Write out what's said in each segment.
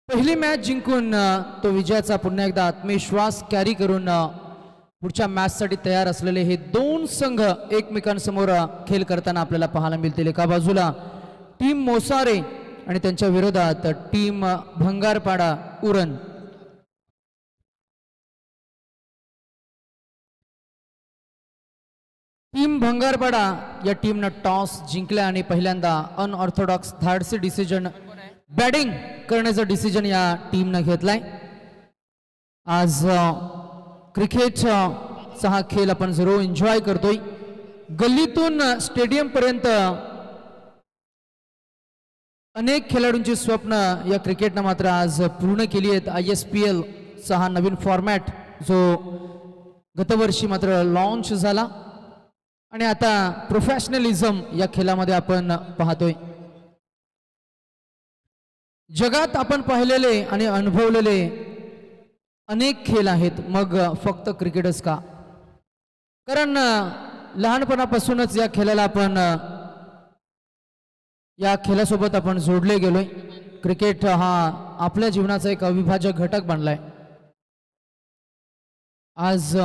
पहिली मॅच जिंकून तो विजयाचा पुन्हा एकदा आत्मविश्वास कॅरी करून पुढच्या मॅचसाठी तयार असलेले हे दोन संघ एकमेकांसमोर खेळ करताना आपल्याला पाहायला मिळतील। एका बाजूला टीम मोसारे आणि त्यांच्या विरोधात टीम भंगारपाडा उरण। टीम भंगारपाडा या टीमने टॉस जिंकला आणि पहिल्यांदा अनऑर्थोडॉक्स धाडसी डिसिजन बॅटिंग करण्याचा डिसिजन या टीमने घेतलाय। आज क्रिकेटचा हा खेळ आपण जरूर एन्जॉय करतोय। गल्लीतून स्टेडियम पर्यंत अनेक खेळाडूंची स्वप्न या क्रिकेटने मात्र आज पूर्ण केली आहेत। ISPL चा हा नवीन फॉर्मॅट जो गतवर्षी मात्र लॉन्च झाला आणि आता प्रोफेशनलिझम या खेळामध्ये आपण पाहतोय। जगात आपण पाहिलेले आणि अनुभवलेले अनेक खेळ आहेत, मग फक्त क्रिकेटच का? कारण लहानपणापासूनच या खेळाला आपण या खेळासोबत आपण जोडले गेलोय। क्रिकेट हा आपल्या जीवनाचा एक अविभाज्य घटक बनलाय। आज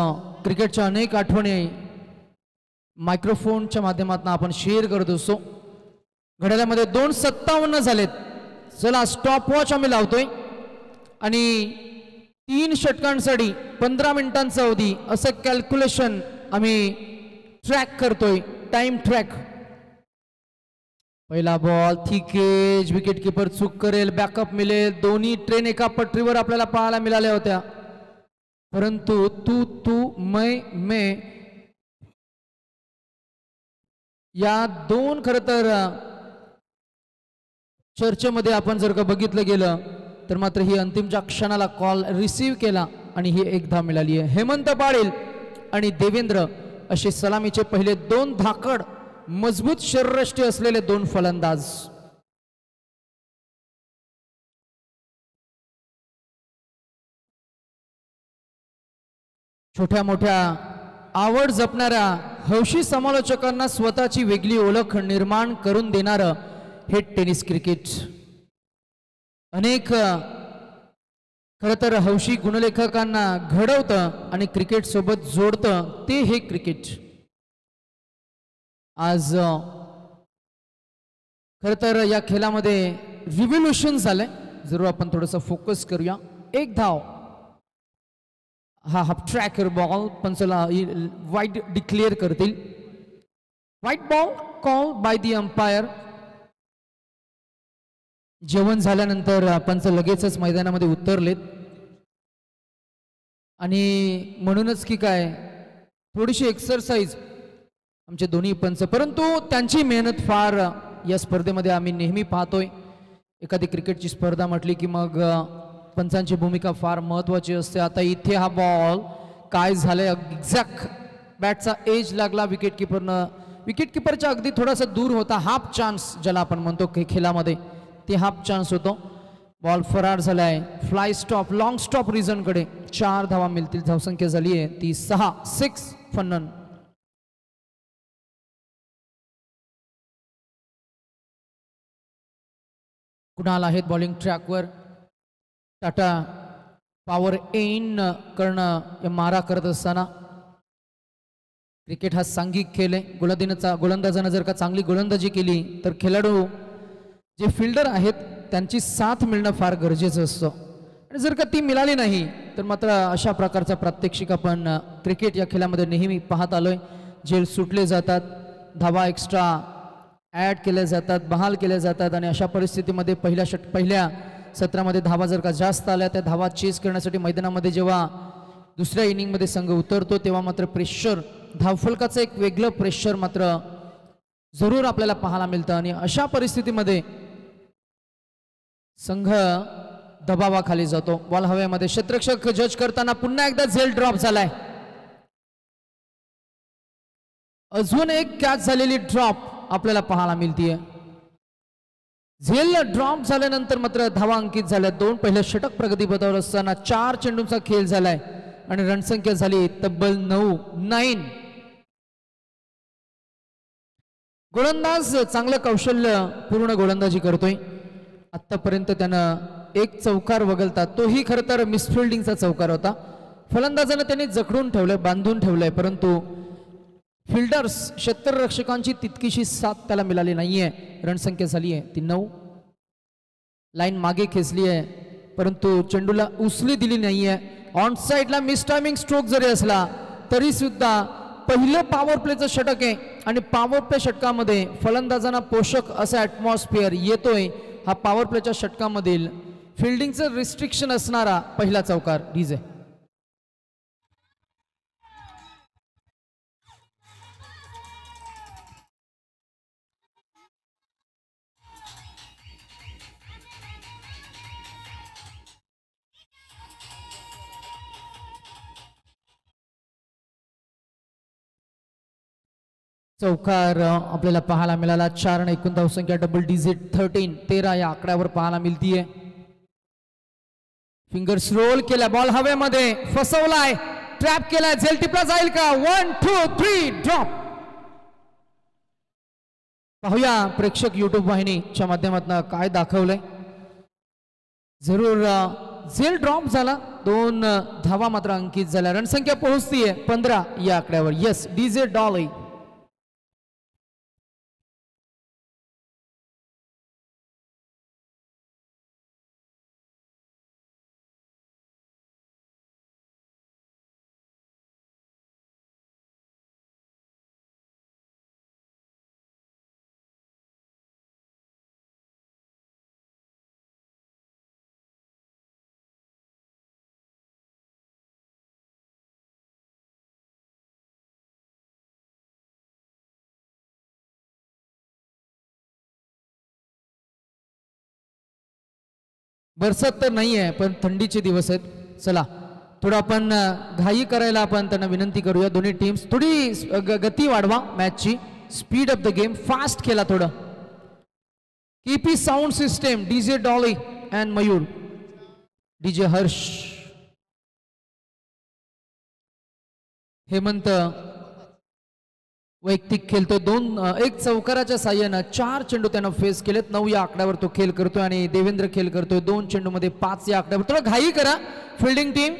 क्रिकेटच्या अनेक आठवणी मायक्रोफोनच्या माध्यमातून आपण शेअर करत असतो। घड्याळामध्ये 2:57 झालेत। चला स्टॉप वॉच आम्ही लावतोय आणि 3 षटकांसाठी 15 मिनिटांचा अवधी असं कॅल्क्युलेशन आम्ही ट्रॅक करतोय, टाइम ट्रॅक। पहिला ball thick edge, wicket keeper चूक करेल, बॅकअप मिळेल, दोन्ही ट्रेन एका पटरीवर आपल्याला पाहायला मिळाल्या होत्या, परंतु तू मैं या दोन खरं तर चर्चेमध्ये आपण जर का बघितलं गेलं तर मात्र ही अंतिमच्या क्षणाला कॉल रिसीव केला आणि ही एक धाव मिळाली आहे। हेमंत पाटील आणि देवेंद्र असे सलामीचे पहिले 2 धाकड मजबूत शरीरयष्टी असलेले 2 फलंदाज। छोट्या मोठ्या आवड जपणाऱ्या हौशी समालोचकांना स्वतःची वेगळी ओळख निर्माण करून देणारं हे टेनिस क्रिकेट अनेक खरं तर हौशी गुणलेखकांना घडवतं आणि क्रिकेट सोबत जोडतं, ते हे क्रिकेट। आज खरं तर या खेळामध्ये रिव्होल्यूशन झालंय, जरूर आपण थोडंसं फोकस करूया। एक धाव, हा half tracker ball पंचला wide declare करतील। White ball call by the umpire. जेवण झाल्यानंतर पंच लगेचच मैदानामध्ये उतरलेत आणि म्हणूनच की काय थोडीशी एक्सरसाइज आमचे दोन्ही पंच, परंतु त्यांची मेहनत फार या स्पर्धेमध्ये आम्ही नेहमी पाहतोय। एखादी क्रिकेटची स्पर्धा म्हटली की मग पंचांची भूमिका फार महत्त्वाची असते। आता इथे हा बॉल काय झालंय, एक्झॅक्ट बॅटचा एज लागला विकेट कीपरनं, विकेट कीपरच्या अगदी थोडासा दूर होता, हाफ चान्स ज्याला आपण म्हणतो खेळामध्ये ते हाफ चान्स होतो। बॉल फरार झालाय, fly stop long stop reason कडे 4 धावा मिळतील। धावसंख्या झाली आहे ती 6 फन्नन। कुणाल आहेत बॉलिंग ट्रॅकवर, टाटा पॉवर इन करणं मारा करत असताना। क्रिकेट हा सांघिक खेळ आहे। गोलंदाजानं जर का चांगली गोलंदाजी केली तर खेळाडू जे फिल्डर आहेत त्यांची साथ मिळणं फार गरजेचं असतं आणि जर का ती मिळाली नाही तर मात्र अशा प्रकारचा प्रात्यक्षिक आपण क्रिकेट या खेळामध्ये नेहमी पाहत आलोय। झेल सुटले जातात, धावा एक्स्ट्रा ॲड केल्या जातात, बहाल केल्या जातात आणि अशा परिस्थितीमध्ये पहिल्या सत्रामध्ये धावा जर का जास्त आल्या, त्या धावा चेस करण्यासाठी मैदानामध्ये जेव्हा दुसऱ्या इनिंगमध्ये संघ उतरतो तेव्हा मात्र प्रेशर, धावफलकाचं एक वेगळं प्रेशर मात्र जरूर आपल्याला पाहायला मिळतं आणि अशा परिस्थितीमध्ये संघ दबावाखाली जातो। बॉल हवेमध्ये, क्षेत्ररक्षक जज करताना पुन्हा एकदा झेल ड्रॉप झालाय। अजून एक कॅच झालेली ड्रॉप आपल्याला पाहायला मिळतीये। झेल ड्रॉप झाल्यानंतर मात्र धावा अंकित झाल्या। 2 पहिल्या षटक प्रगतीपथावर असताना 4 चेंडूंचा खेळ झालाय आणि रणसंख्या झाली तब्बल 9। गोलंदाज चांगलं कौशल्य पूर्ण गोलंदाजी करतोय। आतापर्यंत त्यानं एक चौकार वगळतात, तोही खरं तर मिसफिल्डिंगचा चौकार होता. फलंदाजानं त्यांनी जखडून ठेवलंय, बांधून ठेवलंय, परंतु फिल्डर्स क्षेत्ररक्षकांची तितकीशी साथ त्याला मिळाली नाहीये. रणसंख्या झाली आहे ती 9. लाईन मागे खेचली आहे परंतु चेंडूला उसली दिली नाहीये. ऑन साईडला मिस टायमिंग स्ट्रोक जरी असला तरी सुद्धा पहिलं पॉवर प्लेचं षटक आहे आणि पॉवर प्ले षटकामध्ये फलंदाजांना पोषक असा ॲटमॉस्फिअर येतोय. हा पॉवर प्लेच्या षटकामधील फिल्डिंगचं रिस्ट्रिक्शन असणारा पहिला चौकार डीजे. चौकार आपल्याला पाहायला मिळाला. 4 आणि एकूण धावसंख्या डबल डिजिट 13 या आकड्यावर पाहायला मिळतीये. फिंगर्स रोल केला, बॉल हवेमध्ये फसवलाय, ट्रॅप केलाय, झेल टिपला जाईल का? 1 2 3 ड्रॉप. पाहूया प्रेक्षक युट्यूब वाहिनीच्या माध्यमातून काय दाखवलंय. जरूर झेल ड्रॉप झाला, 2 धावा मात्र अंकित झाल्या. रणसंख्या पोहोचतीये 15 या आकड्यावर. Yes, DJ Dolly. बरसत तर नाही आहे पण थंडीचे दिवस आहेत. चला थोडं आपण घाई करायला आपण त्यांना विनंती करूया. दोन्ही टीम्स थोडी गती वाढवा, मॅचची speed of the game fast खेळा थोडं. कीपी sound system DJ Dolly and Mayur, DJ Harsh, Hemant वैयक्तिक खेळतोय. 1 चौकाराच्या साह्यानं 4 चेंडू त्यानं फेस केलेत. 9 या आकड्यावर तो खेळ करतोय आणि देवेंद्र खेळ करतोय 2 चेंडूमध्ये 5 या आकड्यावर. थोडं घाई करा फिल्डिंग टीम.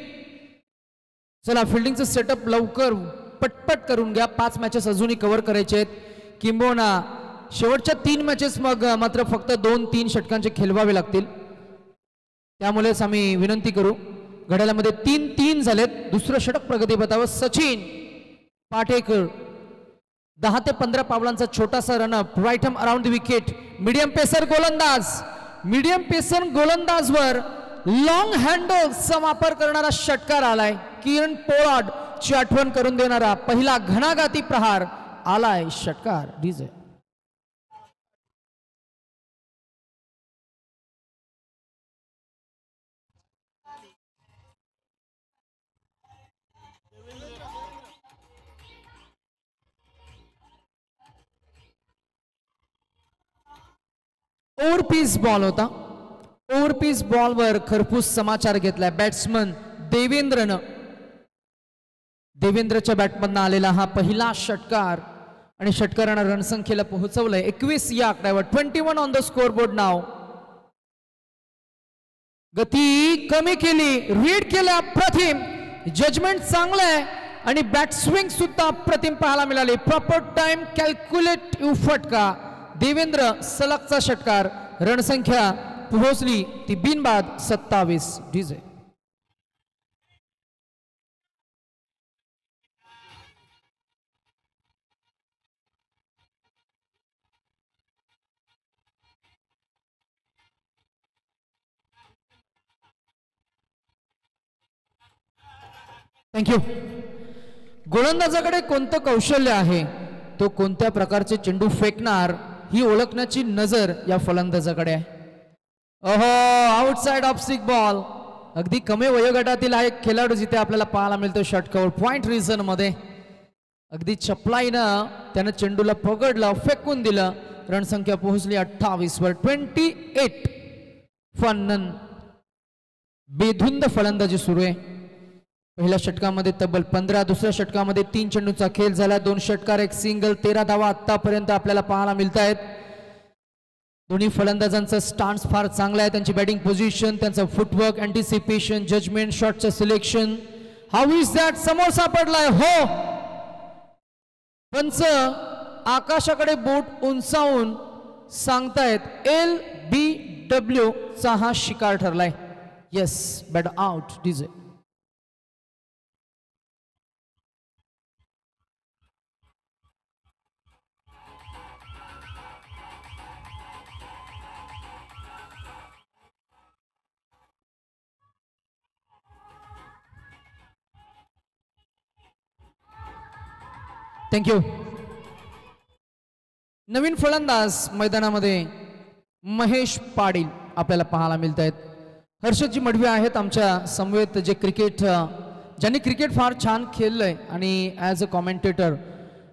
चला फिल्डिंगचं सेटअप लवकर पटपट करून घ्या. 5 मॅचेस अजूनही कव्हर करायचे आहेत, किंबहुना शेवटच्या 3 मॅचेस मग मात्र फक्त 2-3 षटकांचे खेळवावे लागतील. त्यामुळेच आम्ही विनंती करू. घड्याळामध्ये 3-3 झालेत. दुसरं षटक प्रगतीपथावर सचिन पाटेकर. 10 ते 15 पावलांचा छोटासा run up, right arm around the wicket. Medium pacer गोलंदाजवर लॉंग हँडल्सचा वापर करणारा षटकार आलाय. किरण पोलार्ड ची आठवण करून देणारा पहिला घणाघाती प्रहार आलाय. षटकार डीजे. ओव्हरपीस बॉल होता. ओव्हरपीस बॉलवर खरपूस समाचार घेतलाय बॅट्समन देवेंद्रच्या बॅटमधनं आलेला हा पहिला षटकार आणि षटकारानं रणसंख्येला पोहोचवलंय 21 या आकड्यावर. 21 ऑन द स्कोर बोर्ड नाव. गती कमी केली, रीड केलं अप्रतिम, जजमेंट चांगलं आहे आणि बॅटस्विंग सुद्धा अप्रतिम पाहायला मिळाली. प्रॉपर टाइम कॅल्क्युलेटिव्ह फटका. देवेंद्र सलगचा षटकार. रणसंख्या पोहोचली ती बिनबाद 27 डीजे. थँक्यू. गोलंदाजाकडे कोणतं कौशल्य आहे, तो कोणत्या प्रकारचे चेंडू फेकणार ही ओळखण्याची नजर या फलंदाजाकडे आहे. ओहो, आउटसाइड ऑफ स्टिक बॉल. अगदी कमी वयोगटातील हा एक खेळाडू जिथे आपल्याला पाहायला मिळतो षटकावर पॉइंट रिझन मध्ये. अगदी चपलाईनं त्यानं चेंडूला पकडलं, फेकून दिलं. रणसंख्या पोहोचली 28 वर. 28 फन. बेधुंद फलंदाजी सुरू आहे. पहिल्या षटकामध्ये तब्बल 15, दुसऱ्या षटकामध्ये 3 चेंडूचा खेळ झाला. 2 षटकार, 1 सिंगल, 13 धावा आतापर्यंत आपल्याला पाहायला मिळत आहेत. दोन्ही फलंदाजांचा स्टान्स फार चांगला आहे. त्यांची बॅटिंग पोझिशन, त्यांचं फुटवर्क, अँटिसिपेशन, जजमेंट, शॉटचं सिलेक्शन. How is that? समोर सापडलाय. हो, पंच आकाशाकडे बोट उंचावून सांगतायत LBW चा हा शिकार ठरलाय. Yes, bat out. DJ thank you. नवीन फलंदाज मैदानामध्ये महेश पाटील आपल्याला पाहायला मिळत आहेत. हर्षदजी मडवी आहेत आमच्या समवेत, जे ज्यांनी क्रिकेट फार छान खेळलंय आणि ॲज अ कॉमेंटेटर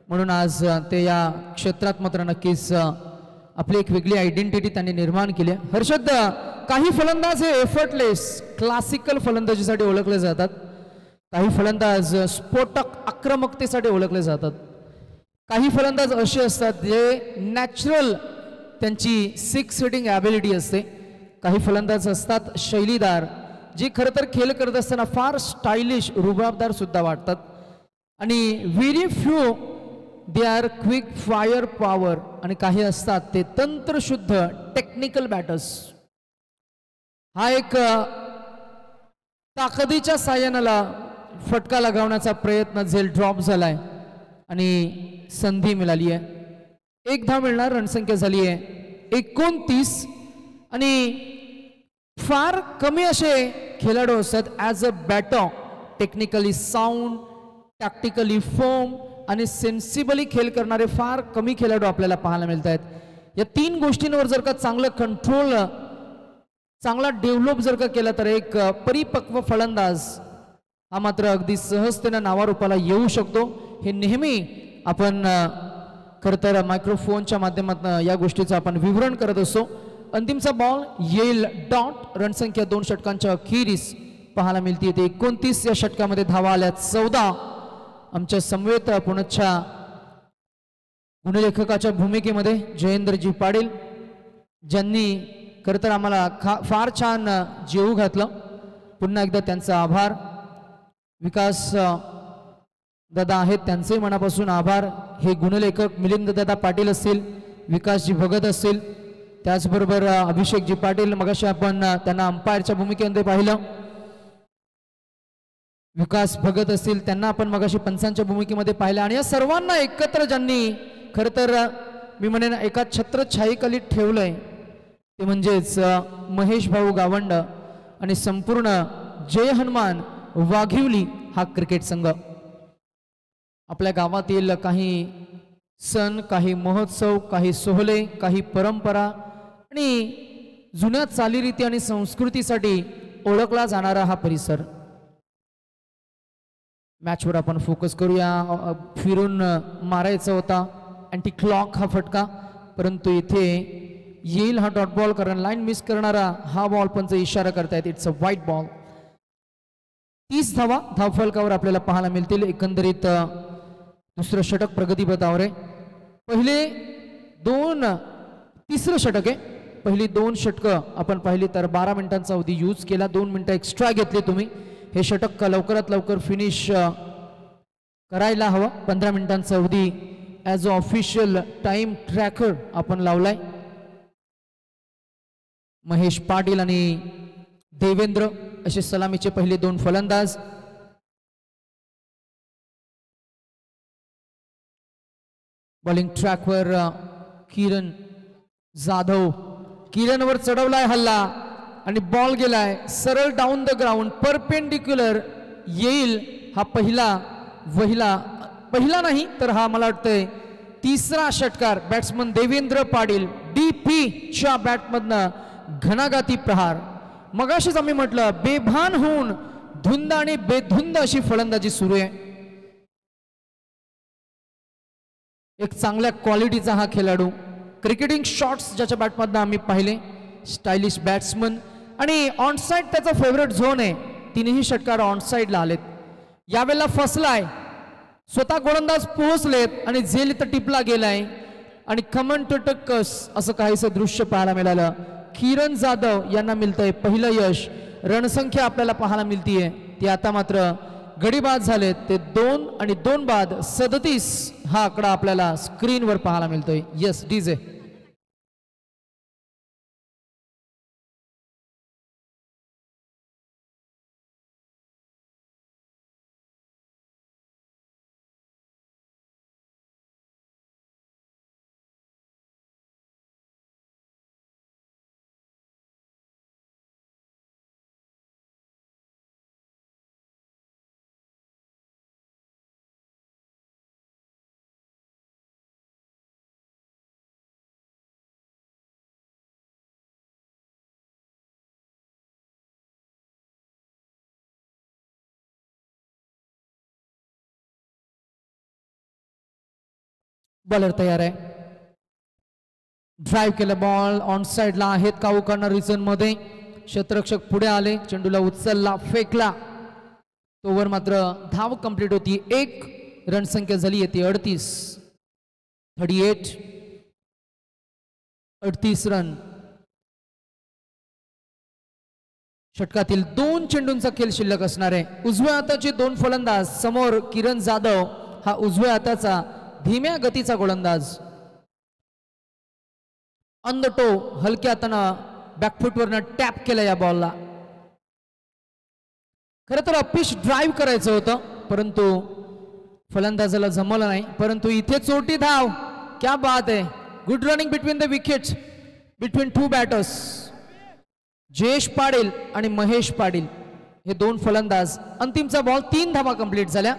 म्हणून आज ते या क्षेत्रात मात्र नक्कीच आपली एक वेगळी आयडेंटिटी त्यांनी निर्माण केली आहे. हर्षद, काही फलंदाज हे एफर्टलेस क्लासिकल फलंदाजीसाठी ओळखले जातात, काही फलंदाज स्फोटक आक्रमकतेसाठी ओळखले जातात, काही फलंदाज असे असतात जे नॅचरल त्यांची सिक्स हिटिंग ॲबिलिटी असते, काही फलंदाज असतात शैलीदार जे खरं तर खेळ करत असताना फार स्टायलिश रुबाबदार सुद्धा वाटतात, आणि very few they are quick fire power, आणि काही असतात ते तंत्रशुद्ध टेक्निकल बॅटर्स. हा एक ताकदीच्या साह्यानाला फटका लगावण्याचा प्रयत्न झेल ड्रॉप झालाय आणि संधी मिळाली आहे. एक धाव मिळणार, रणसंख्या झाली आहे 29, आणि फार कमी असे खेळाडू असतात as a batter, technically sound, tactically firm आणि सेन्सिबली खेळ करणारे फार कमी खेळाडू आपल्याला पाहायला मिळत आहेत. या तीन गोष्टींवर जर का चांगलं कंट्रोल, चांगला डेव्हलप जर का केला तर एक परिपक्व फलंदाज हा मात्र अगदी सहजतेने नावारूपाला येऊ शकतो. हे नेहमी आपण खरं तर मायक्रोफोनच्या माध्यमातून या गोष्टीचं आपण विवरण करत असतो. अंतिमचा बॉल येईल डॉट. रणसंख्या 2 षटकांच्या अखेरीस पाहायला मिळते. 29 या षटकामध्ये धावा आल्या 14. आमच्या समवेत पुण्याच्या गुणलेखकाच्या भूमिकेमध्ये जयेंद्रजी पाटील, ज्यांनी खरं तर आम्हाला फार छान जेवू घातलं. पुन्हा एकदा त्यांचा आभार. विकास दादा आहेत, त्यांचे मनापासून आभार. हे गुणलेखक मिलिंद दादा पाटील असतील, विकासजी भगत असतील, त्याचबरोबर अभिषेकजी पाटील, मगाशी आपण त्यांना अंपायरच्या भूमिकेमध्ये पाहिलं. विकास भगत असतील, त्यांना आपण मगाशी पंचांच्या भूमिकेमध्ये पाहिलं. आणि या सर्वांना एकत्र ज्यांनी खरं तर मी म्हणेन एका छत्रछायेखाली ठेवलंय ते म्हणजेच महेश भाऊ गावंड आणि संपूर्ण जय हनुमान वाघिवली हा क्रिकेट संघ. आपल्या गावातील काही सण, काही महोत्सव, काही सोहळे, काही परंपरा आणि जुन्या चालीरीती आणि संस्कृतीसाठी ओळखला जाणारा हा परिसर. मॅचवर आपण फोकस करूया. फिरून मारायचा होता अँटी क्लॉक हा फटका, परंतु इथे येईल हा डॉट बॉल, कारण लाईन मिस करणारा हा बॉल पंच इशारा करतायत इट्स अ व्हाईट बॉल. 30 धावा धावफलकावर आपल्याला पाहायला मिळतील. एकंदरीत दुसरं षटक प्रगतीपथावर आहे. तिसरं षटक आहे. पहिली 2 षटकं आपण पाहिली तर 12 मिनिटांचा अवधी यूज केला, 2 मिनिटं एक्स्ट्रा घेतले तुम्ही. हे षटक लवकरात लवकर फिनिश करायला हवं. 15 मिनिटांचा अवधी as a official time tracker आपण लावलाय. महेश पाटील आणि देवेंद्र असे सलामीचे पहिले 2 फलंदाज. बॉलिंग ट्रॅकवर किरण जाधव, किरणवर चढवलाय हल्ला आणि बॉल गेलाय सरळ डाऊन द ग्राउंड परपेंडिक्युलर. येईल हा पहिला नाही तर हा मला वाटतंय तिसरा षटकार. बॅट्समन देवेंद्र पाटील DP च्या बॅटमधनं घणाघाती प्रहार. मगाशीच आम्ही म्हटलं बेभान होऊन धुंद आणि बेधुंद अशी फलंदाजी सुरू आहे. एक चांगल्या क्वालिटीचा हा खेळाडू. क्रिकेटिंग शॉट्स ज्याच्या बॅटमधनं आम्ही पाहिले, स्टायलिश बॅट्समन, आणि ऑनसाइड त्याचा फेवरेट झोन आहे. 3ही षटकार ऑनसाइडला आलेत. यावेळेला फसलाय, स्वतः गोलंदाज पोहोचलेत आणि झेल इथं टिपला गेलाय. आणि खमन टटकस असं काहीसं दृश्य पाहायला मिळालं. किरण जाधव यांना मिळतंय पहिलं यश. रणसंख्या आपल्याला पाहायला मिळतीये ती आता मात्र गडीबाद झालेत ते 2 आणि 2 बाद 37 हा आकडा आपल्याला स्क्रीनवर पाहायला मिळतोय. Yes DJ. बॉलर तयार आहे. ड्राईव्ह केलं बॉल ऑन साइडला आहेत काऊ कॉर्नर रिझन मध्ये. क्षेत्ररक्षक पुढे आले चेंडूला उचलला फेकला तोवर मात्र धाव कंप्लीट होती. 1 रणसंख्या झाली येते 38 रन. षटकातील 2 चेंडूंचा खेळ शिल्लक असणार आहे. उजव्या हाताचे 2 फलंदाज समोर. किरण जाधव हा उजव्या हाताचा धीम्या गतीचा गोलंदाज. ऑन द टो हलक्या हातानं बॅकफुटवरनं टॅप केलं या बॉलला. खरं तर अपिश ड्राईव्ह करायचं होतं परंतु फलंदाजाला जमलं नाही. परंतु इथे चोटी धाव. क्या बात आहे. Good running between the wickets between 2 batters. Jayesh Patil आणि महेश पाटील हे 2 फलंदाज. अंतिमचा बॉल 3 धावा कंप्लीट झाल्या.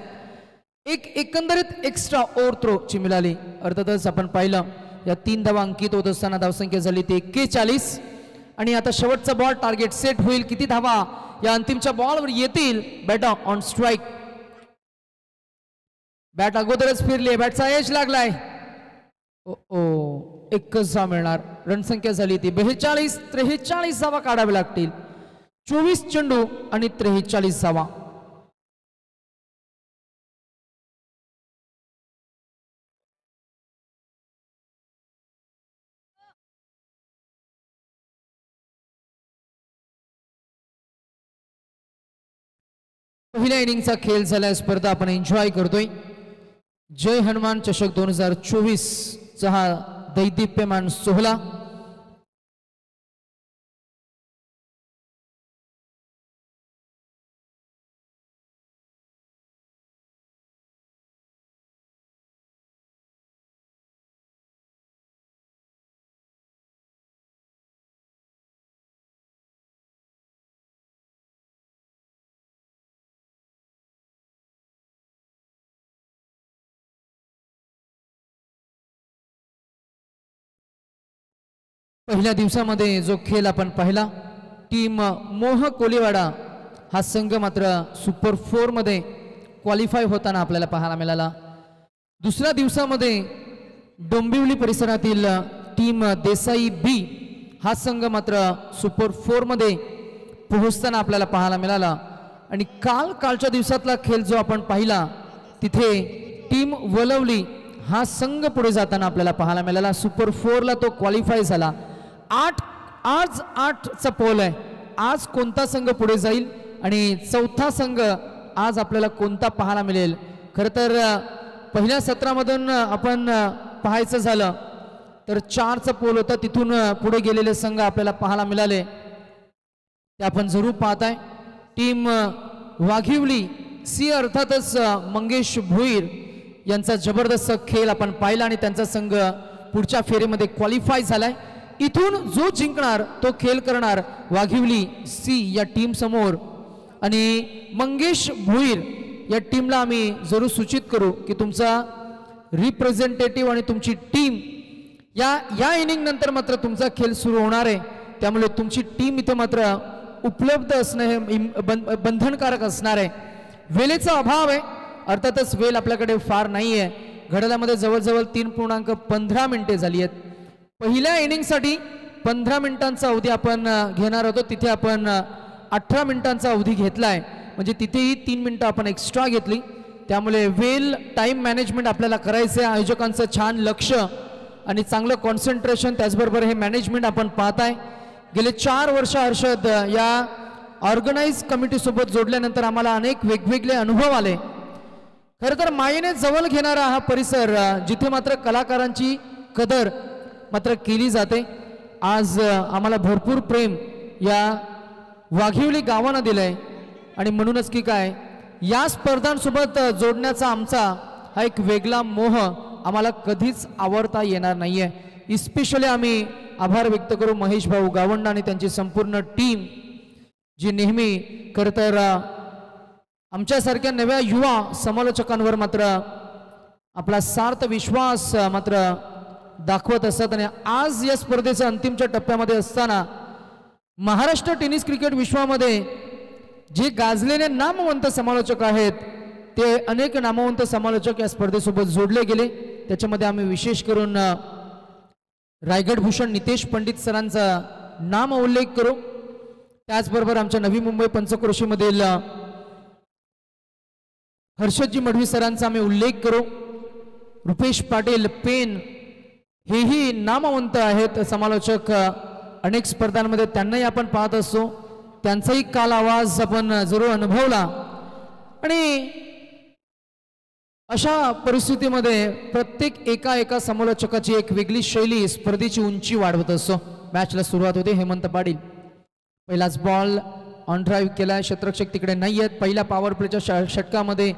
एक एकंदरीत एक्स्ट्रा ओव्हर थ्रो ची मिळाली. अर्थातच आपण पाहिलं या 3 धावा अंकित होत असताना धावसंख्या झाली ती 41 आणि आता शेवटचा बॉल टार्गेट सेट होईल. किती धावा या अंतिमच्या बॉलवर येतील. Bat on strike. बॅट अगोदरच फिरली. बॅटचा एज लागलाय. एकच धाव मिळणार. रणसंख्या झाली ती 43 धावा काढाव्या लागतील. 24 चेंडू आणि 43 धावा. पहिल्या इनिंगचा खेळ झाला. स्पर्धा आपण एन्जॉय करतोय. जय हनुमान चषक 2024 चा हा दैदिप्यमान सोहळा पहिल्या दिवसामध्ये जो खेळ आपण पाहिला टीम मोह कोलीवाडा हा संघ मात्र सुपर 4 मध्ये क्वालिफाय होताना आपल्याला पाहायला मिळाला. दुसऱ्या दिवसामध्ये डोंबिवली परिसरातील टीम देसाई बी हा संघ मात्र सुपर 4 मध्ये पोहोचताना आपल्याला पाहायला मिळाला. आणि कालच्या दिवसातला खेळ जो आपण पाहिला तिथे टीम वलवली हा संघ पुढे जाताना आपल्याला पाहायला मिळाला. सुपर 4 ला तो क्वालिफाय झाला. आज 8चा पोल आहे. आज कोणता संघ पुढे जाईल आणि चौथा संघ आज आपल्याला कोणता पाहायला मिळेल. खरं तर पहिल्या सत्रामधून आपण पाहायचं झालं तर 4चा पोल होता. तिथून पुढे गेलेले संघ आपल्याला पाहायला मिळाले ते आपण जरूर पाहताय. टीम वाघिवली सी अर्थातच मंगेश भोईर यांचा जबरदस्त खेळ आपण पाहिला आणि त्यांचा संघ पुढच्या फेरीमध्ये क्वालिफाय झालाय. इथून जो जिंकणार तो खेळ करणार वाघिवली सी या टीम समोर. आणि मंगेश भोईर या टीमला आम्ही जरूर सूचित करू की तुमचा रिप्रेझेंटेटिव्ह आणि तुमची टीम या इनिंग नंतर मात्र तुमचा खेळ सुरू होणार आहे. त्यामुळे तुमची टीम इथे मात्र उपलब्ध असणं हे बंधनकारक असणार आहे. वेळेचा अभाव आहे. अर्थातच वेळ आपल्याकडे फार नाही आहे. घड्याळामध्ये जवळजवळ 3.15 मिनिटे झाली आहेत. पहिल्या इनिंगसाठी 15 मिनिटांचा अवधी आपण घेणार होतो. तिथे आपण 18 मिनिटांचा अवधी घेतलाय. म्हणजे तिथेही 3 मिनिटं आपण एक्स्ट्रा घेतली. त्यामुळे वेल टाइम मॅनेजमेंट आपल्याला करायचं आहे. आयोजकांचं छान लक्ष आणि चांगलं कॉन्सन्ट्रेशन, त्याचबरोबर हे मॅनेजमेंट आपण पाहताय. गेले 4 वर्ष हर्षद या ऑर्गनाइज कमिटीसोबत जोडल्यानंतर आम्हाला अनेक वेगवेगळे अनुभव आले. खरं तर मायेने जवळ घेणारा हा परिसर, जिथे मात्र कलाकारांची कदर मात्र केली जाते. आज आम्हाला भरपूर प्रेम या वाघिवली गावानं दिलंय आणि म्हणूनच की काय या स्पर्धांसोबत जोडण्याचा आमचा हा एक वेगळा मोह आम्हाला कधीच आवडता येणार नाहीये. इस्पेशली आम्ही आभार व्यक्त करू महेश भाऊ गावंडा आणि त्यांची संपूर्ण टीम, जी नेहमी खरं तर आमच्यासारख्या नव्या युवा समालोचकांवर मात्र आपला सार्थ विश्वास मात्र दाखवत असतात. आणि आज या स्पर्धेच्या अंतिमच्या टप्प्यामध्ये असताना महाराष्ट्र टेनिस क्रिकेट विश्वामध्ये जे गाजलेले नामवंत समालोचक आहेत ते अनेक नामवंत समालोचक या स्पर्धेसोबत जोडले गेले. त्याच्यामध्ये आम्ही विशेष करून रायगड भूषण नितेश पंडित सरांचा नाम उल्लेख करू. त्याचबरोबर आमच्या नवी मुंबई पंचक्रोशीमधील हर्षदजी मढवी सरांचा आम्ही उल्लेख करू. रुपेश पाटील पेन हेही नामवंत आहेत समालोचक, अनेक स्पर्धांमध्ये त्यांनाही आपण पाहत असतो. त्यांचाही काल आवाज आपण जरूर अनुभवला. आणि अशा परिस्थितीमध्ये प्रत्येक एका समालोचकाची एक वेगळी शैली स्पर्धेची उंची वाढवत असतो. मॅचला सुरुवात होते. हेमंत पाटील पहिलाच बॉल ऑन ड्राईव्ह केला, क्षेत्ररक्षक तिकडे नाही आहेत. पहिल्या पॉवर प्लेच्या षटकामध्ये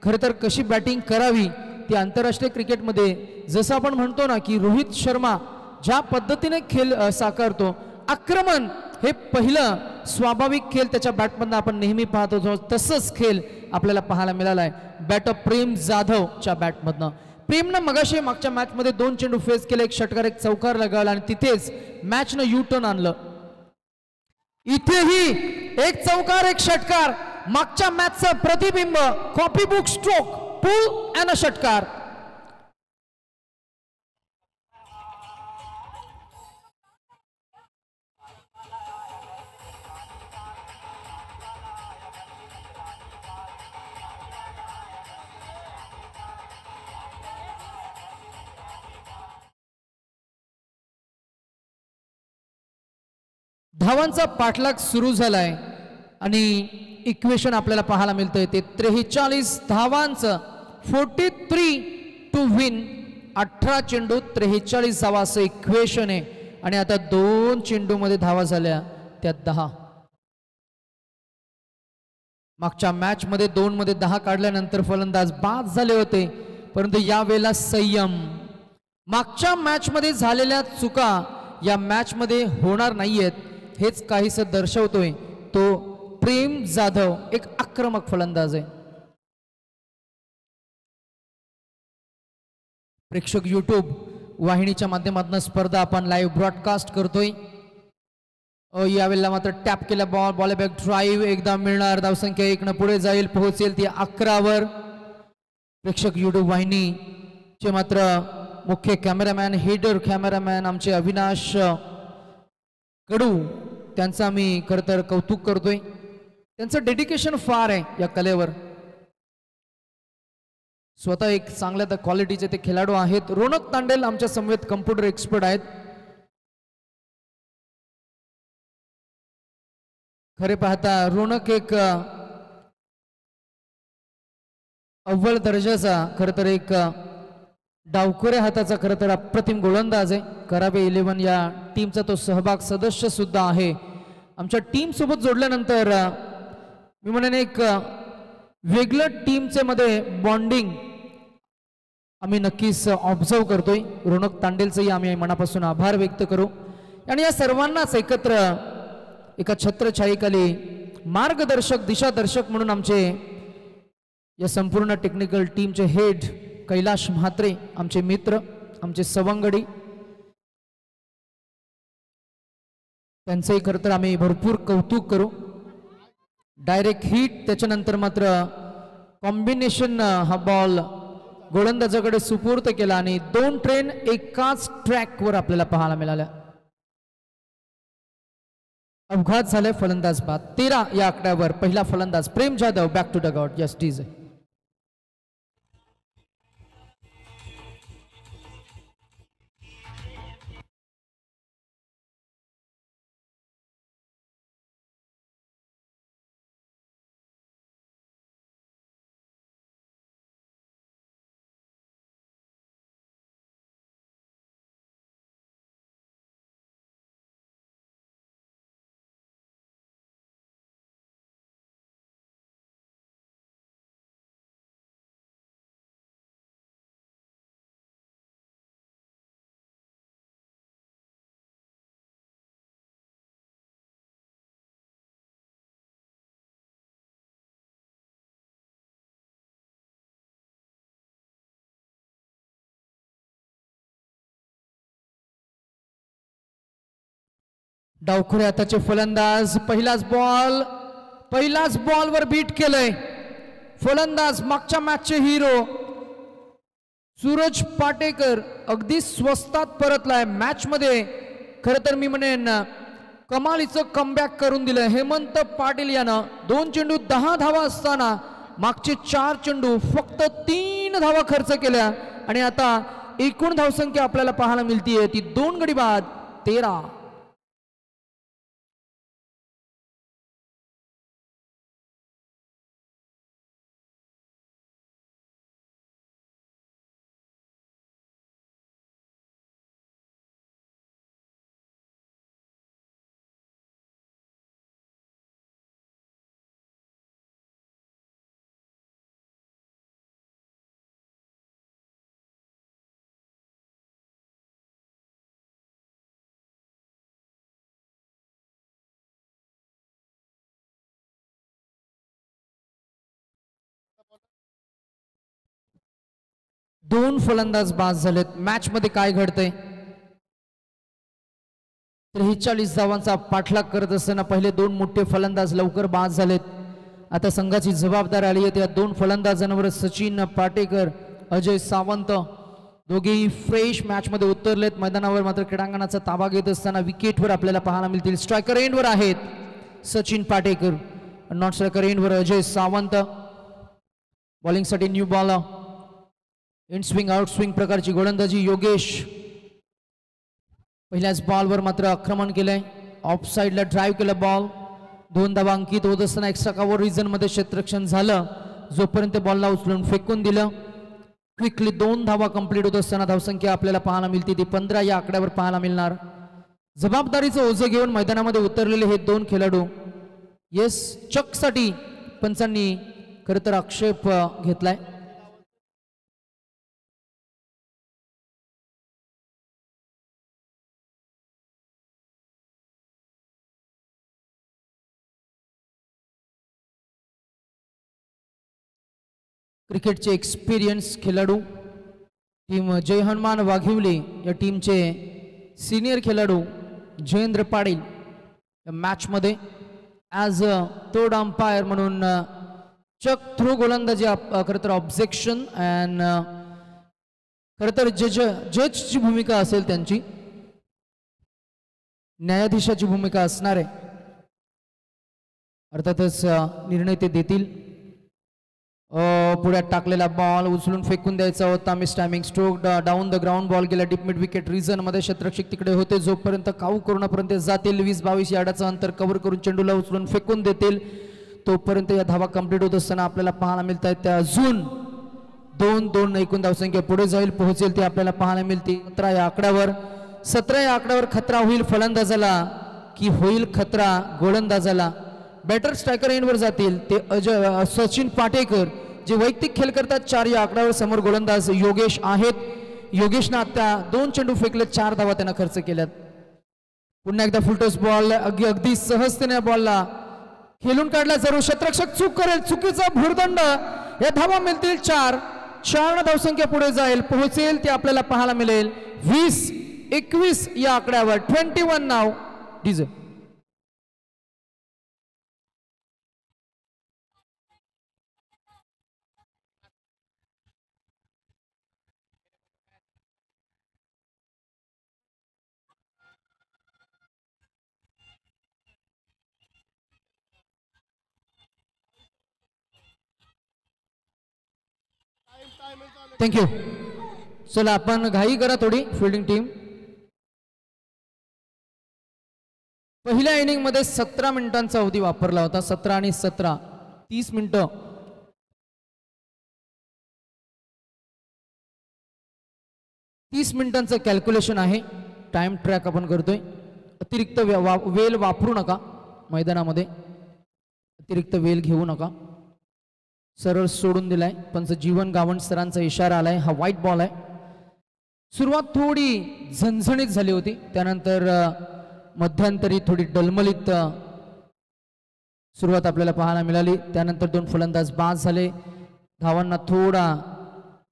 खरं तर कशी बॅटिंग करावी ती आंतरराष्ट्रीय क्रिकेटमध्ये जसं आपण म्हणतो ना की रोहित शर्मा ज्या पद्धतीने खेळ साकारतो, आक्रमण हे पहिलं स्वाभाविक खेळ त्याच्या बॅटमधनं आपण नेहमी पाहत होतो, तसंच खेळ आपल्याला पाहायला मिळाला आहे बॅट ऑफ प्रेम जाधवच्या बॅटमधनं. प्रेमनं मगाशी मागच्या मॅचमध्ये 2 चेंडू फेस केले, एक षटकार एक चौकार लगावला आणि तिथेच मॅचनं यू टर्न आणलं. इथेही एक चौकार एक षटकार, मागच्या मॅचचं प्रतिबिंब, copy book stroke, pull and a षटकार. धावांचा पाठलाग सुरू झालाय आणि इक्वेशन आपल्याला पाहायला मिळतंय ते 43 धावांचं 43 टू विन. 18 चेंडू 43 धावा असं इक्वेशन आहे. आणि आता 2 चेंडूमध्ये धावा झाल्या त्या 10. मागच्या मॅच मध्ये 2 मध्ये 10 काढल्यानंतर फलंदाज बाद झाले होते, परंतु यावेळेला संयम. मागच्या मॅच मध्ये झालेल्या चुका या मॅच मध्ये होणार नाहीयेत हेच काहीसं दर्शवतोय. तो प्रेम जाधव एक आक्रमक फलंदाज आहे. प्रेक्षक यूट्यूब वाहिनीच्या माध्यमातून स्पर्धा आपण लाईव्ह ब्रॉडकास्ट करतोय. यावेळेला मात्र टॅप केला बॉल, बॉल बॅक ड्राईव्ह एकदा मिळणार, धावसंख्या 1 न पुढे जाईल, पोहोचेल ती 11 प्रेक्षक यूट्यूब वाहिनीचे मात्र मुख्य कॅमेरामॅन, हेडर कॅमेरामॅन आमचे अविनाश कडू, त्यांचं आम्ही खरं तर कौतुक करतोय. त्यांचं डेडिकेशन फार आहे या कलेवर. स्वतः एक चांगल्या क्वालिटीचे ते खेळाडू आहेत. रोनक तांडेल आमच्या समवेत कम्प्युटर एक्सपर्ट आहेत. खरे पाहता रोनक एक अव्वल दर्जाचा खरं तर एक डावखोऱ्या हाताचा खरं तर अप्रतिम गोलंदाज आहे. करावे 11 या टीमचा तो सहभाग सदस्य सुद्धा आहे. आमच्या टीम सोबत जोडल्यानंतर मी म्हणेन एक वेगळं टीमचे मध्ये बॉन्डिंग आम्ही नक्कीच ऑब्झर्व करतोय. रोनक तांडेलचंही आम्ही मनापासून आभार व्यक्त करू. आणि या सर्वांनाच एकत्र एका छत्रछायेखाली मार्गदर्शक दिशादर्शक म्हणून आमचे या संपूर्ण टेक्निकल टीमचे हेड कैलाश म्हात्रे, आमचे मित्र, आमचे सवंगडी, त्यांचंही खरं तर आम्ही भरपूर कौतुक करू. डायरेक्ट हिट, त्याच्यानंतर मात्र कॉम्बिनेशन हा बॉल गोलंदाजाकडे सुपूर्त केला आणि 2 ट्रेन एकाच ट्रॅकवर आपल्याला पाहायला मिळाल्या. अपघात झाले, फलंदाज बाद. 13 या आकड्यावर पहिला फलंदाज Prem Jadhav back to dugout. Yes DJs. डावखुरे हाताचे फलंदाज पहिलाच बॉलवर बीट केलंय. फलंदाज मागच्या मॅचचे हिरो सूरज पाटेकर अगदी स्वस्तात परतलाय मॅच मध्ये. खरं तर मी म्हणेन कमालीचं कमबॅक करून दिलं हेमंत पाटील यानं. 2 चेंडू 10 धावा असताना मागचे 4 चेंडू फक्त 3 धावा खर्च केल्या आणि आता एकूण धावसंख्या आपल्याला पाहायला मिळतीये ती 2 गडी बाद 13. दोन फलंदाज बाद झालेत. मॅच मध्ये काय घडतंय 43 धावांचा पाठलाग करत असताना पहिले 2 मोठे फलंदाज लवकर बाद झालेत. आता संघाची जबाबदारी आली आहे त्या 2 फलंदाजांवर. सचिन पाटेकर अजय सावंत दोघेही फ्रेश मॅच मध्ये उतरलेत मैदानावर. मात्र क्रीडांगणाचा ताबा घेत असताना विकेटवर आपल्याला पाहायला मिळतील. स्ट्रायकर एंडवर आहेत सचिन पाटेकर, नॉन स्ट्रायकर एंडवर अजय सावंत. बॉलिंगसाठी new ball in swing out swing प्रकारची गोलंदाजी योगेश. पहिल्याच बॉलवर मात्र आक्रमण केलंय. ऑफ साइडला ड्राईव्ह केलं बॉल. 2 धावा अंकित होत असताना एक्स्ट्रा कव्हर रिजन मध्ये क्षेत्ररक्षण झालं. जोपर्यंत बॉलला उचलून फेकून दिलं क्विकली 2 धावा कंप्लीट होत असताना धावसंख्या आपल्याला पाहायला मिळते ती 15 या आकड्यावर पाहायला मिळणार. जबाबदारीचं ओझं घेऊन मैदानामध्ये उतरलेले हे 2 खेळाडू. येस चकसाठी पंचांनी खरं तर आक्षेप घेतलाय. क्रिकेटचे एक्सपिरियन्स खेळाडू टीम जय हनुमान वाघिवली या टीमचे सिनियर खेळाडू जयेंद्र पाटील या मॅच मध्ये ॲज अ थर्ड अंपायर म्हणून चक थ्रू गोलंदाजी खरं तर ऑब्जेक्शन अँड खरं तर जजची भूमिका असेल त्यांची, न्यायाधीशाची भूमिका असणार आहे. अर्थातच निर्णय ते देतील. पुढ्यात टाकलेला बॉल उचलून फेकून द्यायचा होता. Miss timing stroke down the ground ball गेला डीप मिड विकेट रिजन मध्ये. क्षेत्ररक्षक तिकडे होते. जोपर्यंत काऊ करूनपर्यंत जातील 20-22 यार्डाचं अंतर कव्हर करून चेंडूला उचलून फेकून देतील तोपर्यंत या धावा कंप्लीट होत असताना आपल्याला पाहायला मिळत आहेत त्या अजून 2 एकूण धावसंख्या पुढे जाईल पोहोचेल ती आपल्याला पाहायला मिळते. 17 या आकड्यावर खतरा होईल फलंदाजाला की होईल खतरा गोलंदाजाला. बॅटर स्ट्रायकर एंडवर जातील ते सचिन पाटेकर जे वैयक्तिक खेळ करतात. 4 या आकड्यावर समोर गोलंदाज योगेश आहेत. योगेशनं आता 2 चेंडू फेकले 4 धावा त्यांना खर्च केल्यात. पुन्हा एकदा फुलटॉस बॉल अगदी सहजतेने बॉलला खेळून काढला. जरूर क्षेत्ररक्षक चूक करेल. चुकीचा भुर्दंड. या धावा मिळतील 4 धावसंख्या पुढे जाईल पोहोचेल ते आपल्याला पाहायला मिळेल 20-21 या आकड्यावर. 21 नाव डीजे. थँक्यू. चला आपण घाई करा थोडी फिल्डिंग टीम. पहिल्या इनिंग मध्ये 17 मिनिटांचा अवधी वापरला होता. 17 आणि 17 30 मिनिटं. मिनिटांचं कॅल्क्युलेशन आहे. टाइम ट्रॅक आपण करतोय. अतिरिक्त वेळ वापरू नका मैदानामध्ये. अतिरिक्त वेळ घेऊ नका. सरळ सोडून दिलाय. पंच जीवन गावंड सरांचा इशारा आलाय. हा व्हाईट बॉल आहे. सुरुवात थोडी झणझणीत झाली होती. त्यानंतर मध्यंतरी थोडी डलमलीत सुरुवात आपल्याला पाहायला मिळाली. त्यानंतर 2 फलंदाज बाद झाले. धावांना थोडा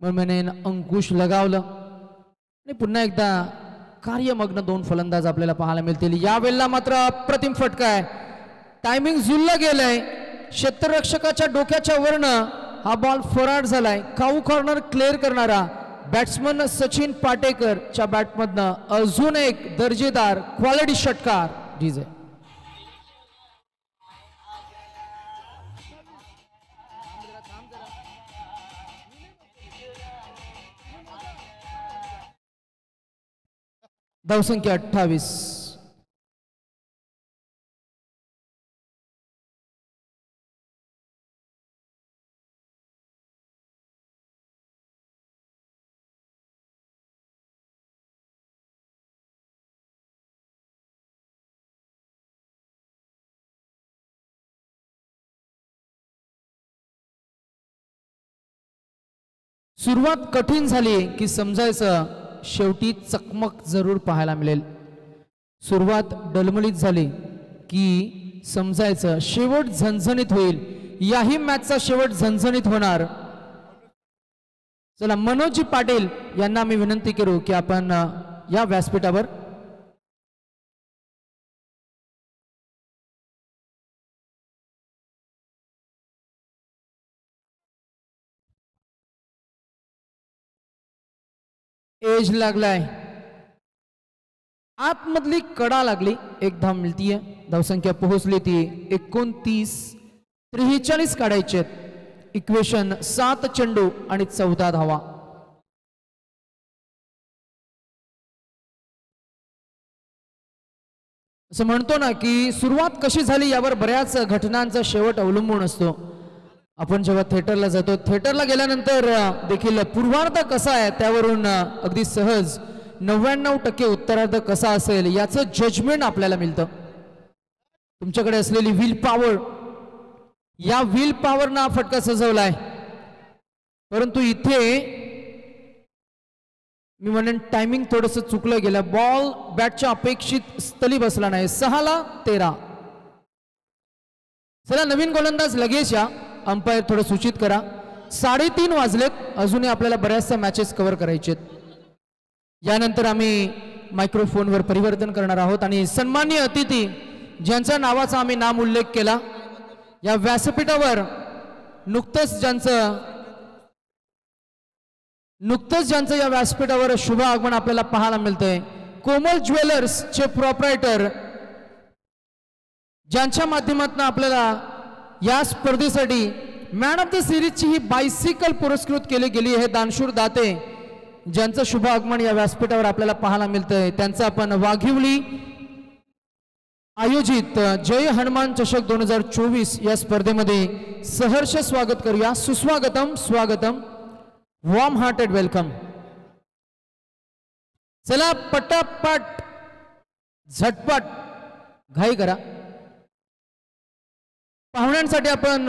म्हणेन अंकुश लगावलं आणि पुन्हा एकदा कार्यमग्न दोन फलंदाज आपल्याला पाहायला मिळतील. यावेळेला मात्र अप्रतिम फटका आहे. टायमिंग जुळलं गेलंय. क्षेत्ररक्षकाच्या डोक्याच्या वरनं हा बॉल फरार झालाय. काऊ कॉर्नर क्लिअर करणारा बॅट्समन सचिन पाटेकरच्या बॅटमधनं अजून एक दर्जेदार क्वालिटी षटकार. डीजे धावसंख्या 28. सुरुवात कठीण झाली की समजायचं शेवटी चकमक जरूर पाहायला मिळेल. सुरुवात डलमलीत झाली की समजायचं शेवट झणझणीत होईल. याही मॅचचा शेवट झणझणीत होणार. चला मनोजी पाटील यांना मी विनंती करू की आपण या व्यासपीठावर एज लागलाय. आतमधली कडा लागली. एक धाव मिळतीये. धावसंख्या पोहोचली ती 29. 43 काढायचे. इक्वेशन 7 चेंडू आणि 14 धावा. असं म्हणतो ना की सुरुवात कशी झाली यावर बऱ्याच घटनांचा शेवट अवलंबून असतो. आपण जेव्हा थिएटरला जातो, थिएटरला गेल्यानंतर देखील पूर्वार्ध कसा आहे त्यावरून अगदी सहज 99% उत्तरार्ध कसा असेल याचं जजमेंट आपल्याला मिळतं. तुमच्याकडे असलेली व्हील पॉवर, या व्हील पॉवरनं हा फटका सजवलाय. परंतु इथे मी म्हणेन टायमिंग थोडंसं चुकलं गेलं. बॉल बॅटच्या अपेक्षित स्थली बसला नाही. 6-13. चला नवीन गोलंदाज लगेच या. अंपायर थोडं सूचित करा. 3:30 वाजलेत. अजूनही आपल्याला बऱ्याचशा मॅचेस कव्हर करायचे. यानंतर आम्ही मायक्रोफोनवर परिवर्तन करणार आहोत आणि सन्माननीय अतिथी ज्यांच्या नावाचा आम्ही नाम उल्लेख केला, या व्यासपीठावर नुकतंच ज्यांचं या व्यासपीठावर शुभ आगमन आपल्याला पाहायला मिळतंय, कोमल ज्वेलर्सचे प्रोप्रायटर, ज्यांच्या माध्यमातून आपल्याला या स्पर्धेसाठी मॅन ऑफ द सिरीजची ही बायसिकल पुरस्कृत केली गेली आहे. दानशूर दाते ज्यांचं शुभ आगमन या व्यासपीठावर आपल्याला पाहायला मिळतंय, त्यांचं आपण वाघिवली आयोजित जय हनुमान चषक 2024 या स्पर्धेमध्ये सहर्ष स्वागत करूया. सुस्वागतम, स्वागतम, वॉर्म हार्टेड वेलकम. चला पटापट झटपट घाई करा. पाहुण्यांसाठी आपण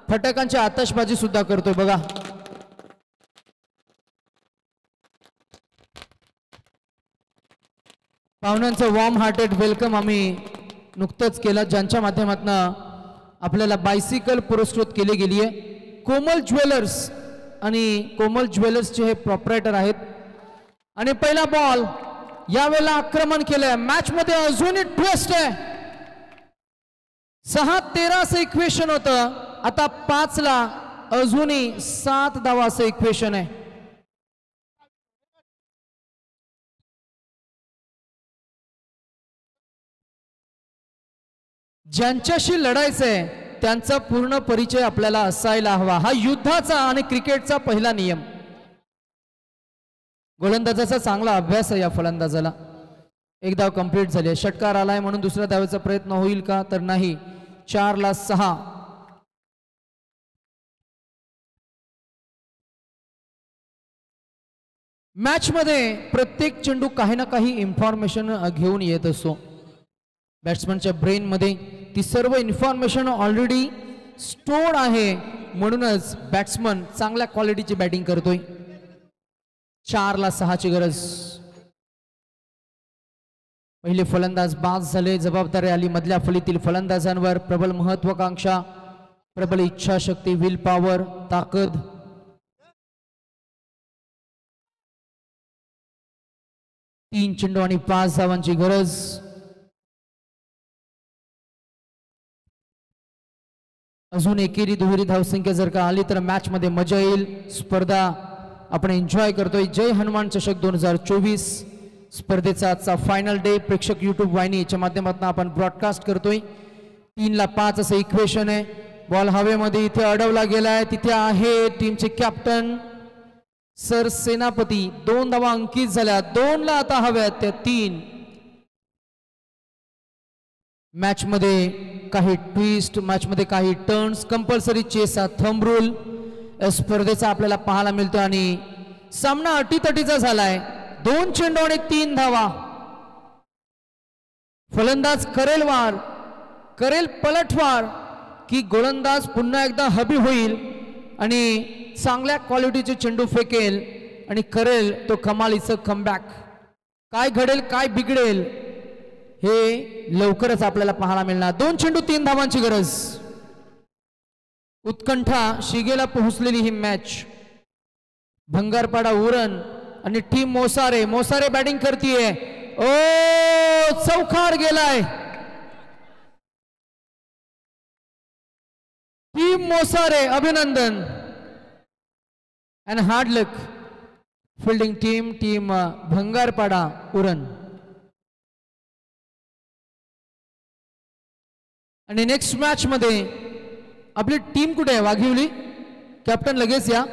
फटाक्यांची आतषबाजी सुद्धा करतोय बघा. पाहुण्यांचं वॉर्म हार्टेड वेलकम आम्ही नुकतंच केलं, ज्यांच्या माध्यमातून आपल्याला बायसिकल पुरस्कृत केली गेली आहे. कोमल ज्वेलर्स आणि कोमल ज्वेलर्सचे हे प्रोप्रायटर आहेत. आणि पहिला बॉल यावेळेला आक्रमण केलंय. मॅच मध्ये अजूनही ट्विस्ट आहे. 6-13 असं इक्वेशन होतं, आता 5ला अजूनही 7 धावा असं इक्वेशन आहे. ज्यांच्याशी लढायचंय त्यांचा पूर्ण परिचय आपल्याला असायला हवा. हा युद्धाचा आणि क्रिकेटचा पहिला नियम. गोलंदाजाचा चांगला अभ्यास आहे या फलंदाजाला. एक धाव कंप्लीट झाली. षटकार आलाय म्हणून दुसऱ्या धावेचा प्रयत्न होईल का, तर नाही. 4-6. मॅच मध्ये प्रत्येक चेंडू काही ना काही इन्फॉर्मेशन घेऊन येत असतो. बॅट्समनच्या ब्रेन मध्ये ती सर्व इन्फॉर्मेशन ऑलरेडी स्टोर्ड आहे, म्हणूनच बॅट्समन चांगल्या क्वालिटीची बॅटिंग करतोय. 4-6ची गरज. पहिले फलंदाज बाद झाले. जबाबदारी आली मधल्या फळीतील फलंदाजांवर. प्रबल महत्वाकांक्षा, प्रबल इच्छाशक्ती, विल पॉवर, ताकद. 3 चेंडू आणि 5 धावांची गरज. अजून एकेरी दुहेरी धावसंख्या जर का आली तर मॅच मध्ये मजा येईल. स्पर्धा आपण एन्जॉय करतोय. जय हनुमान चषक 2024 स्पर्धेचा आजचा फायनल डे प्रेक्षक यूट्यूब वाहिनीच्या माध्यमातून आपण ब्रॉडकास्ट करतोय. 3-5 असं इक्वेशन आहे. बॉल हवेमध्ये इथे अडवला गेलाय. तिथे आहे टीमचे कॅप्टन सर सेनापती. 2 धावा अंकित झाल्या. 2 ला आता हव्यात त्या 3. मॅच मध्ये काही ट्विस्ट, मॅच मध्ये काही turns, compulsory chess thumb rule स्पर्धेचा आपल्याला पाहायला मिळतो आणि सामना अटीतटीचा झालाय. 2 चेंडू आणि 3 धावा. फलंदाज करेल वार, करेल पलटवार की गोलंदाज पुन्हा एकदा हबी होईल आणि चांगल्या क्वालिटीचे चेंडू फेकेल आणि करेल तो कमालीचं कमबॅक. काय घडेल, काय बिघडेल हे लवकरच आपल्याला पाहायला मिळणार. 2 चेंडू 3 धावांची गरज. उत्कंठा शिगेला पोहोचलेली ही मॅच. भंगारपाडा उरण आणि टीम मोसारे. मोसारे बॅटिंग करतीये. ओ चौकार गेलाय. टीम मोसारे अभिनंदन and hard luck. Fielding team Bhangarpada Uran. आणि नेक्स्ट मॅच मध्ये आपली टीम कुठे आहे? वाघिवली. कॅप्टन लगेच या.